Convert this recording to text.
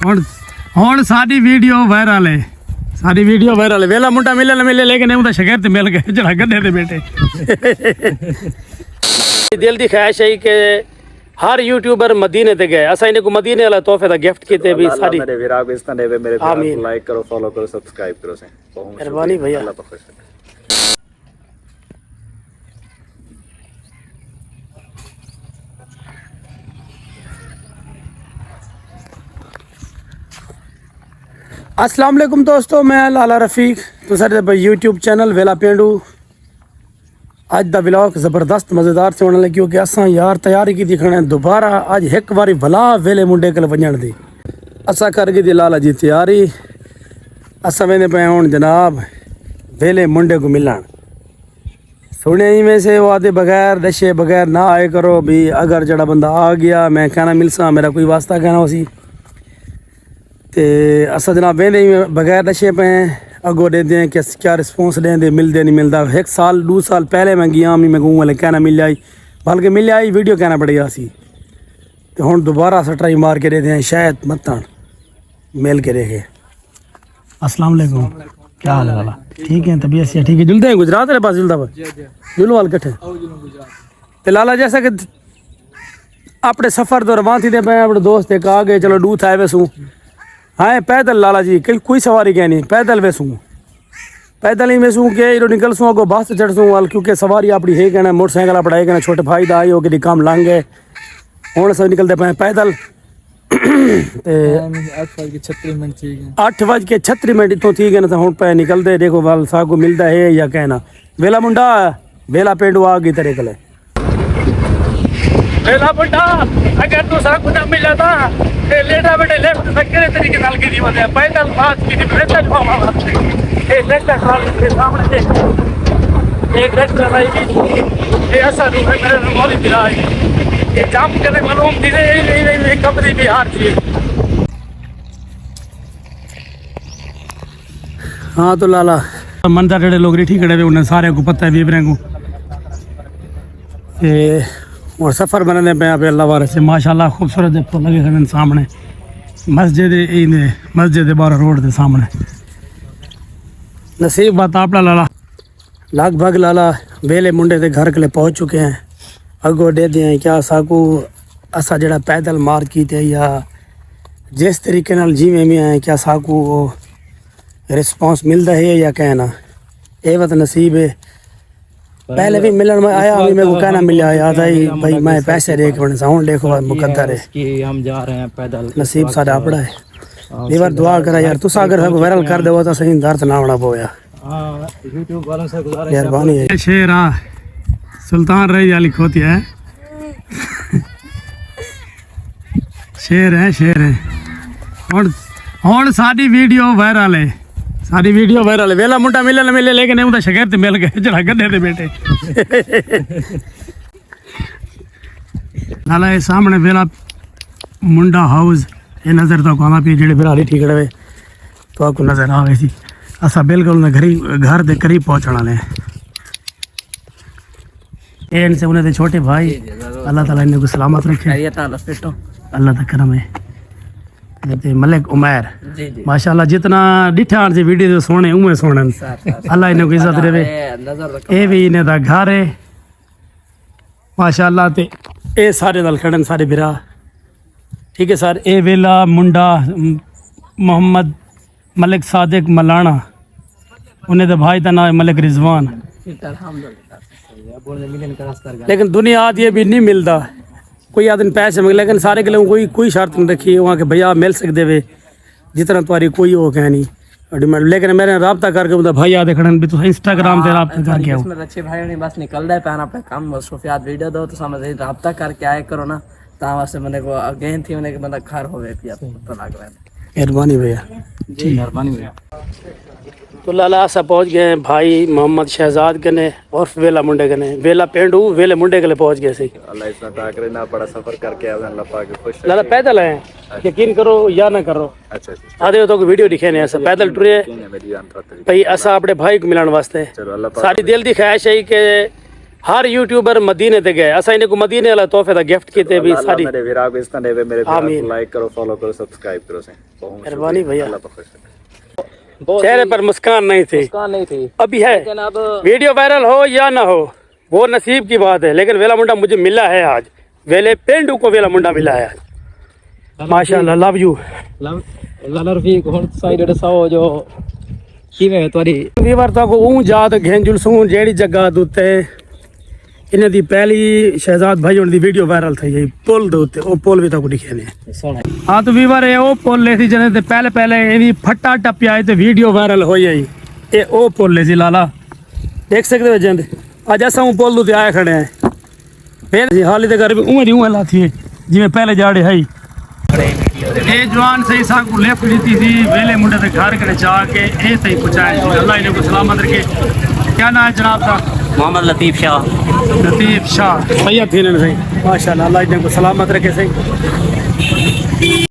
ਹੁਣ ਸਾਡੀ video viral ਹੈ। ਸਾਡੀ ਵੀਡੀਓ ਵਾਇਰਲ ਹੈ। ਵੇਲਾ ਮੁੰਡਾ ਮਿਲੇ ਨਾ ਮਿਲੇ ਲੇਕਿਨ ਉਹਦਾ ਸ਼ਗਿਰਦ ਮਿਲ ਗਏ ਜਿਹੜਾ ਗੱਡੇ ਦੇ ਬੇਟੇ। ਦਿਲ ਦੀ ख्वाहिश है कि हर यूट्यूबर मदीने ते गए। असा इनको मदीने वाला तोहफे दा गिफ्ट कीते भी साडी मेरे वीरा को इस तरह पे मेरे वीरा को लाइक करो, फॉलो करो, सब्सक्राइब करो से मेहरबानी भैया। अल्लाह खुश रखे। अस्सलाम वालेकुम दोस्तों, मैं लाला रफीक तो सारे यूट्यूब चैनल वेला पेंडू। अज दा व्लॉग ज़बरदस्त मज़ेदार से होने लगी क्योंकि असां यार तैयारी की दिखने दोबारा अज एक बारी भला वेले मुंडे कल वजन दी असा कर गई लाला जी तैयारी। असा वेंदे पे हूँ जनाब वेले मुंडे को मिलन। सुने ही में से वो आते बगैर दशे बगैर ना आए करो भी। अगर जड़ा बंदा आ गया मैं कहना मिलसा मेरा कोई वास्ता कहना उसी ते असा जनाब वेंदे ही बगैर दशे पे अगो दे दें कि क्या रिस्पॉन्स दें मिलते नहीं मिलता। एक साल 2 साल पहले मैं गया मैं कहूँ वाले कहना मिल जाई बल्कि मिल आई वीडियो कहना पड़ेगा सी तो हूँ दोबारा अस ट्राई मार के देते हैं शायद मतन मिल के देखे। अस्सलाम वालेकुम, क्या हाल है वाला? ठीक है, तबीयत से ठीक है? जुलते हैं गुजरात वाले पास जुलता पर जुलू वाल कट्ठे तो लाला जैसा कि अपने सफ़र तो रवान थी पे अपने दोस्त एक आ गए चलो डूथ आए वैसू हाँ पैदल लाला जी कोई सवारी क्या नहीं पैदल वैसूँ पैदल ही वैसूँ के इधर निकल सूँ अगो बस चढ़ सूँ वाल क्योंकि सवारी अपनी है कहना मोटरसाइकिल अपना है कहना छोटे भाई दा आई हो कि काम लांग गए हूँ सब निकलते पे पैदल। 8:36 इतों ठीक है ना तो हूँ पे निकलते देखो वाल साग को मिलता है या कहना वेला मुंडा वेला पेंडू आ गई तेरे कले वेला मुंडा अगर तू साग ना मिल जाता लेटा बेटे लेफ्ट सकेरे तरीके नाल की दीवार है पैदल बात की पैदल पावा ए लेफ्ट साल के सामने एक लेफ्ट भाई ये ऐसा रूप है मेरे मोली दिलाई ये जाम करने मालूम धीरे नहीं कंपनी बिहार थी। हाँ तो लाला मंदिर जेडे लोग रिठी खड़े हुए उन्हें सारे को पता है बीबरे को और सफ़र बनाने पे यहाँ पे अल्लाह वाले से माशाल्लाह खूबसूरत देखो लगे खड़े सामने मस्जिद 12 रोड के सामने। नसीब बात आपला लाला लगभग लाला वेले मुंडे के घर के लिए पहुँच चुके हैं। अगो दे दिए क्या साकू असा जड़ा पैदल मार की थे या जिस तरीके नाल जीवे में आए क्या साकू वो रिस्पॉन्स मिलता है या कहना ये बात नसीब है। पहले भी मिलन में आया अभी मेरे को कहना मिला याद आई भाई मैं पैसे देख बने साउंड देखो मुकद्दर है कि हम जा रहे हैं पैदल नसीब साडा अपना है। दीवार दुआ करा यार तुसा अगर सब वायरल कर दो तो सही दर्द ना होना पोया। हां YouTube वालों से गुजारिश मेहरबानी है। शेर आ सुल्तान रही वाली खोती है शेर है हुण साडी वीडियो वायरल है। सारी वीडियो वायरल है। वेला मुंडा मिले ना मिले लेकिन ਉਹਦਾ ਸ਼ਗਿਰਦ ਮਿਲ ਗਏ ਜਿਹੜਾ ਗੱਡੇ ਦੇ ਬੇਟੇ। नाला ये सामने वेला मुंडा हाउस ये नज़र तो आना पी जेडे फिर हाली ठीक रहे तो आपको नज़र आ गई थी। असा बिल्कुल घर के करीब पहुँचने वाले हैं। इनसे उन्हें छोटे भाई अल्लाह ताला इन्हें को सलामत रखे अल्लाह का करम है। मलिक उमैर माशाल्लाह जितना डिठा से वीडियो सोने उमें सोने अल्लाह इन्हें को इज्जत देवे। ये भी इन्हें दा घर है माशाल्लाह ते ये सारे दल खड़न सारे बिरा ठीक है सर। ये वेला मुंडा मोहम्मद मलिक सादिक मलाना उन्हें तो भाई का नाम है मलिक रिजवान। लेकिन दुनिया आज ये भी नहीं मिलता कोई आदमी पैसे मंगे लेकिन सारे के लिए कोई शर्त नहीं रखी वहाँ के भैया मिल सकते वे जितना तुम्हारी कोई हो कह नहीं। लेकिन मैंने रब्ता करके बोला भाई आदे खड़न भी तो इंस्टाग्राम पे रब्ता करके आओ अच्छे भाई नहीं बस निकल रहा है अपना काम मसरूफियात वीडियो दो तो समझ रब्ता करके आए करो ना ता वास्ते मैंने को अगेन थी मैंने बंदा घर हो गए तो लग रहा है। मेहरबानी भैया जी मेहरबानी भैया। तो लाला सा पहुँच गए भाई मोहम्मद शहजाद कने और वेला मुंडे कने वेला पेंडू वेले मुंडे के लिए पहुँच गए सही। अल्लाह इतना ताकरे ना बड़ा सफर करके आवे अल्लाह पाक खुश लाला पैदल आए यकीन करो या ना करो। अच्छा आधे तो वीडियो दिखे नहीं ऐसा पैदल टुरे भाई असा अपने भाई को मिलाने वास्ते सारी दिल की ख्वाहिश है कि हर यूट्यूबर मदीने ते गए असा इन्हें को मदीने वाला तोहफे दा गिफ्ट कीते भी सारी मेरे वीरा को इस तरह दे मेरे वीरा आमीन। को लाइक करो फॉलो करो सब्सक्राइब करो से बहुत मेहरबानी भैया। अल्लाह पाक खुश रखे। चेहरे पर मुस्कान नहीं थी, मुस्कान नहीं थी, अभी है। लेकिन अब वीडियो वायरल हो या ना हो वो नसीब की बात है, लेकिन वेला मुंडा मुझे मिला है आज। वेले पेंडू को वेला मुंडा मिला है आज। माशाल्लाह, लव यू। लाला रफीक हुन साइड दसाओ जो किवें है तुहाडी वीवर तो को ऊं जात घेंजुल सूं जेड़ी जगह दुते इन्हें दी पहली शहजाद भाई उन दी वीडियो वायरल थी यही पुल दे उत्ते, ओ पुल भी तो को दिखे ने। सोना हाँ तो वीवर ये ओ पुल ले थी जने ते पहले इनी फट्टा टप्पिया ते वीडियो वायरल हो जाई। ये ओ पुल ले सी लाला, देख सकते हो जंद आज असा ऊ पुल दे आए खड़े हैं। फिर हाली ते घर भी उं दी उं लाथी है जिवें पहले जाड़े है। ये जवान सही सा को लेफ्ट दी थी वेले मुंडे ते घर कने जा के ए सही पहुंचाए। अल्लाह इन्हें को सलामत रखे। क्या नाम है जनाब का? मोहम्मद लतीफ शाह। लतीफ शाह, सैयद थे इन्हें सही, माशाल्लाह, अल्लाह इन्हें को सलामत रखे सही।